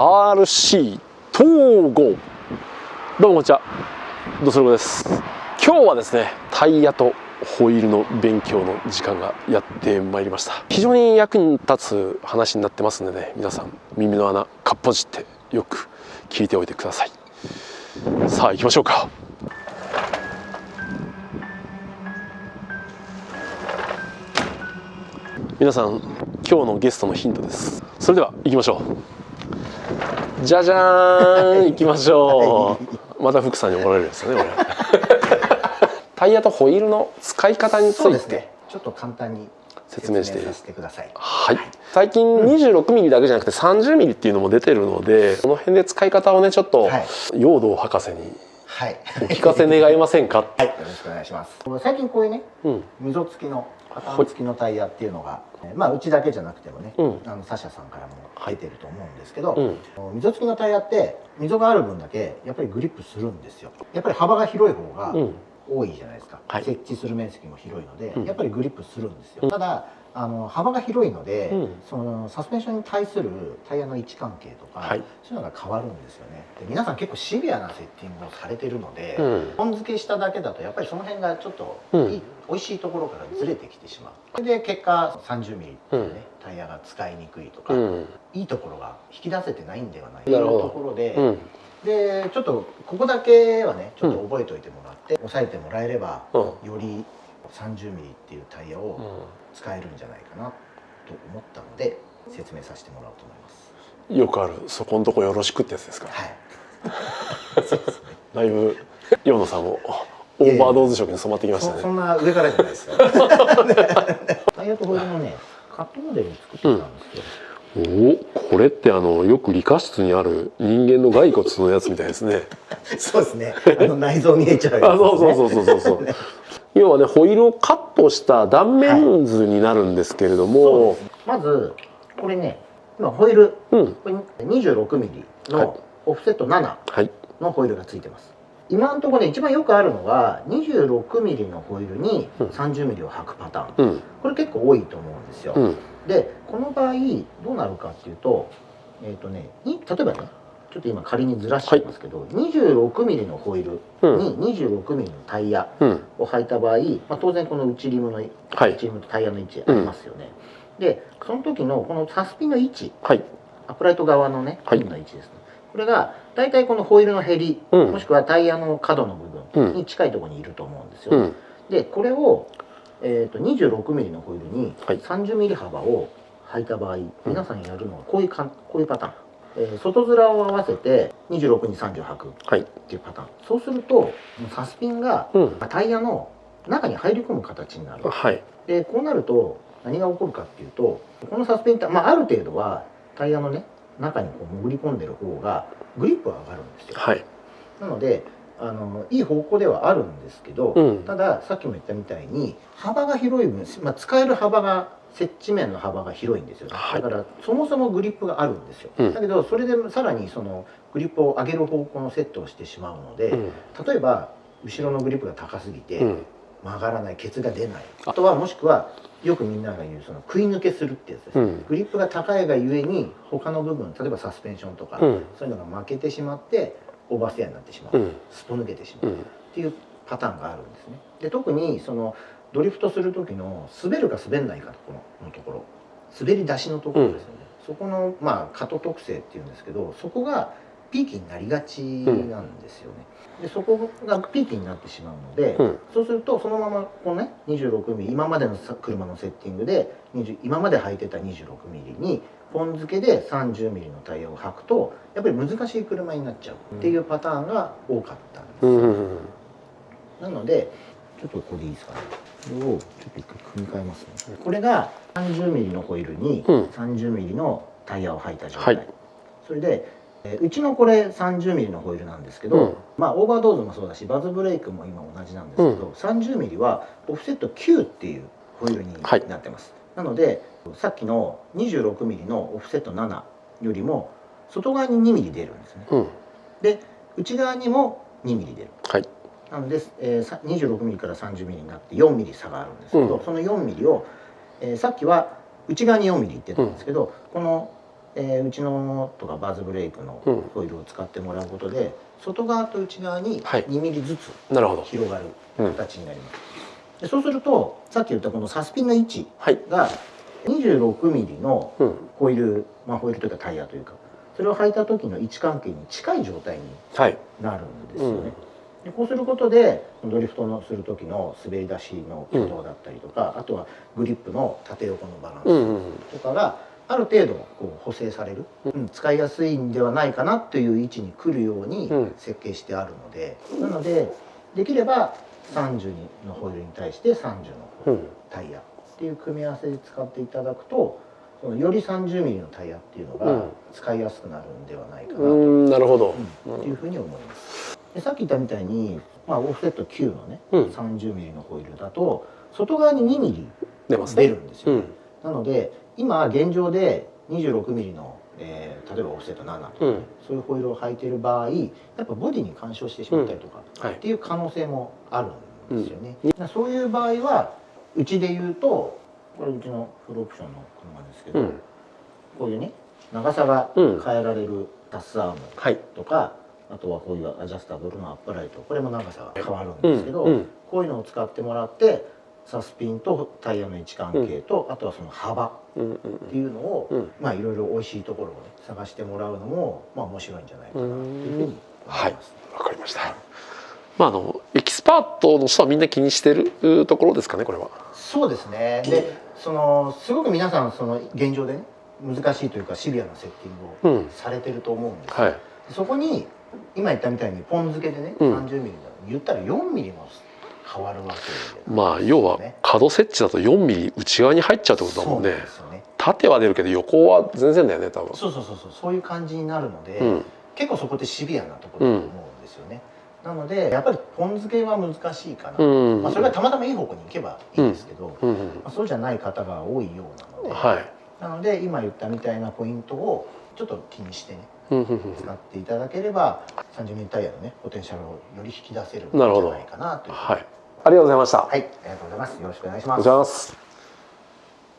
RC 統合。どうもこんにちは、ドスロゴです。今日はですね、タイヤとホイールの勉強の時間がやってまいりました。非常に役に立つ話になってますのでね、皆さん耳の穴かっぽじってよく聞いておいてください。さあ行きましょうか。皆さん、今日のゲストのヒントです。それでは行きましょう。じゃじゃーん、行きましょう。また福さんに怒られるんですよね、これ。タイヤとホイールの使い方について、ちょっと簡単に説明してさせてください。はい。最近26ミリだけじゃなくて30ミリっていうのも出てるので、この辺で使い方をね、ちょっと陽道博士にお聞かせ願えませんか。はい、よろしくお願いします。最近こういうね、溝付きのパターン付きのタイヤっていうのが、まあうちだけじゃなくてもね、サシャさんからも出てると思うんですけど、溝付きのタイヤって溝がある分だけやっぱりグリップするんですよ。やっぱり幅が広い方が多いじゃないですか。設置する面積も広いので、やっぱりグリップするんですよ。ただ幅が広いので、そのサスペンションに対するタイヤの位置関係とか、そういうのが変わるんですよね。で、皆さん結構シビアなセッティングをされてるので、本付けしただけだとやっぱりその辺がちょっと美味しいところからずれてきてしまう。それで結果30ミリっていうね、タイヤが使いにくいとか、いいところが引き出せてないんではないというところで。でちょっとここだけはねちょっと覚えておいてもらって、押さえてもらえれば、より30ミリっていうタイヤを使えるんじゃないかなと思ったので説明させてもらおうと思います。よくあるそこのとこよろしくってやつですか。はい。だいぶ陽野さんもオーバードーズ色に染まってきましたね。そんな上からじゃないですよ。タイヤとホイールのねカットモデルを作ってたんですけど。これってよく理科室にある人間の骸骨のやつみたいですね。そうですね。内臓見えちゃうやつですね。そう。要はね、ホイールをカットした断面図になるんですけれども、まずこれね、今ホイール、これ26ミリのオフセット7のホイールがついてます。今のところね、一番よくあるのが26ミリのホイールに30ミリを履くパターン。これ結構多いと思うんですよ。でこの場合どうなるかっていうと、例えばねちょっと今仮にずらしてますけど、26ミリのホイールに26ミリのタイヤを履いた場合、当然この内リムとタイヤの位置ありますよね。でその時のこのサスピンの位置、アップライト側のねピンの位置ですね。これが大体このホイールのへり、もしくはタイヤの角の部分に近いところにいると思うんですよ。でこれを26ミリのホイールに30ミリ幅を履いた場合、皆さんやるのはこういうパターン、外面を合わせて26に30履くっていうパターン。そうするとサスピンがタイヤの中に入り込む形になる。でこうなると何が起こるかっていうと、このサスペンって、ある程度はタイヤのね中にこう潜り込んでる方がグリップが上がるんですよ。なのでいい方向ではあるんですけど、たださっきも言ったみたいに幅が広い分、使える幅が接地面の幅が広いんですよね。だからそもそもグリップがあるんですよ。だけどそれでさらにそのグリップを上げる方向のセットをしてしまうので、例えば後ろのグリップが高すぎて曲がらない、ケツが出ない、あとはもしくはよくみんなが言うその食い抜けするってやつです。グリップが高いがゆえに他の部分、例えばサスペンションとかそういうのが負けてしまってオーバーステアになってしまう、すっぽ抜けてしまうっていうパターンがあるんですね。で特にそのドリフトする時の滑るか滑んないかのところ、滑り出しのところですよね。そこのカット特性っていうんですけど、そこがピーキーになりがちなんですよね。でそこがピーキーになってしまうので、そうするとそのままこのね26ミリ、今までの車のセッティングで今まで履いてた26ミリに本付けで30ミリのタイヤを履くとやっぱり難しい車になっちゃうっていうパターンが多かったんですよ。なのでちょっとこれでいいですかね。これをちょっと一回組み替えますね。これが30ミリのホイールに30ミリのタイヤを履いた状態。それでうちのこれ30ミリのホイールなんですけど、オーバードーズもそうだしバズブレークも今同じなんですけど、30ミリはオフセット9っていうホイールになってます。なのでさっきの26ミリのオフセット7よりも外側に2ミリ出るんですね。で内側にも2ミリ出る。なので26ミリから30ミリになって4ミリ差があるんですけど、その4ミリをさっきは内側に4ミリいってたんですけど、このうちのとかバズブレイクのホイールを使ってもらうことで、外側と内側に2ミリずつ広がる形になります。でそうするとさっき言ったこのサスピンの位置が26ミリのホイール、ホイールというかタイヤというか、それを履いた時の位置関係に近い状態になるんですよね。でこうすることでドリフトのする時の滑り出しの挙動だったりとか、あとはグリップの縦横のバランスとかがある程度こう補正される、使いやすいんではないかなという位置に来るように設計してあるので、なのでできれば30のホイールに対して30のタイヤっていう組み合わせで使っていただくと、より30ミリのタイヤっていうのが使いやすくなるんではないかなと、なるほど、っていうふうに思います。でさっき言ったみたいに、オフセット9のね、30ミリのホイールだと外側に2ミリ出るんですよ。なので今現状で26ミリの、例えばオフセット7とか、そういうホイールを履いている場合、やっぱボディに干渉してしまったりとか、っていう可能性もあるんですよね。そういう場合はうちで言うと、これうちのフルオプションの車ですけど、こういうね長さが変えられるタスアームとか、あとはこういうアジャスタブルのアップライト、これも長さが変わるんですけど、こういうのを使ってもらってサスピンとタイヤの位置関係と、あとはその幅っていうのを、いろいろ美味しいところをね探してもらうのも面白いんじゃないかなというふうに思います。はい、わかりました。エキスパートの人はみんな気にしてるところですかね、これは。そうですね。ですごく皆さん現状でね難しいというかシビアなセッティングをされてると思うんですよ。そこに今言ったみたいにポン付けでね、30ミリだ言ったら4ミリも変わるわけで、要は角接地だと4ミリ内側に入っちゃうってことだもんね。縦は出るけど横は全然だよね、多分。そういう感じになるので、結構そこってシビアなところだと思うんですよね。なのでやっぱりポン付けは難しいかな、それがたまたまいい方向に行けばいいんですけど、そうじゃない方が多いようなので、なので今言ったみたいなポイントをちょっと気にしてね使っていただければ30ミリタイヤのねポテンシャルをより引き出せるんじゃないかなという。ありがとうございました。はい、ありがとうございます。よろしくお願いします。お願いします。